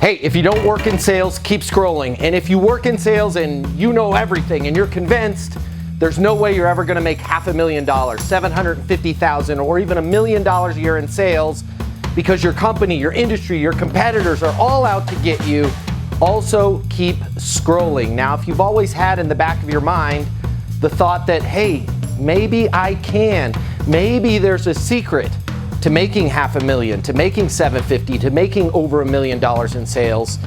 Hey, if you don't work in sales, keep scrolling. And if you work in sales and you know everything and you're convinced, there's no way you're ever gonna make $500,000, $750,000, or even $1 million a year in sales because your company, your industry, your competitors are all out to get you. Also, keep scrolling. Now, if you've always had in the back of your mind the thought that, hey, maybe I can, maybe there's a secret to making $500,000, to making $750,000, to making over $1 million in sales,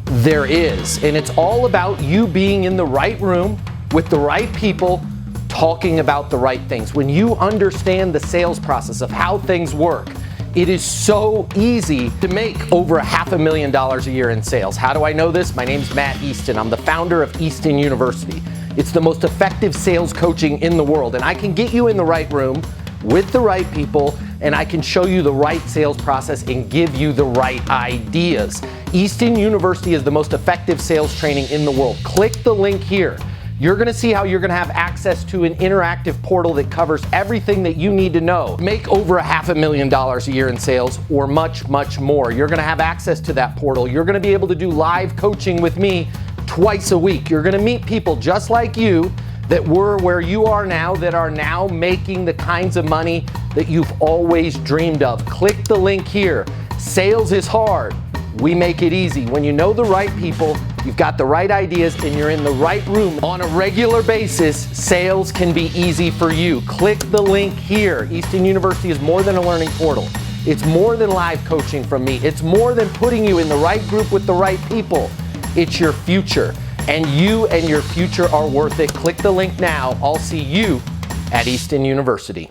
there is. And it's all about you being in the right room with the right people talking about the right things. When you understand the sales process of how things work, it is so easy to make over $500,000 a year in sales. How do I know this? My name's Matt Easton. I'm the founder of Easton University. It's the most effective sales coaching in the world, and I can get you in the right room with the right people, and I can show you the right sales process and give you the right ideas. Easton University is the most effective sales training in the world. Click the link here. You're gonna see how you're gonna have access to an interactive portal that covers everything that you need to know. Make over $500,000 a year in sales or much, much more. You're gonna have access to that portal. You're gonna be able to do live coaching with me twice a week. You're gonna meet people just like you that were where you are now, that are now making the kinds of money that you've always dreamed of. Click the link here. Sales is hard. We make it easy. When you know the right people, you've got the right ideas, and you're in the right room on a regular basis, sales can be easy for you. Click the link here. Easton University is more than a learning portal. It's more than live coaching from me. It's more than putting you in the right group with the right people. It's your future. And you and your future are worth it. Click the link now. I'll see you at Easton University.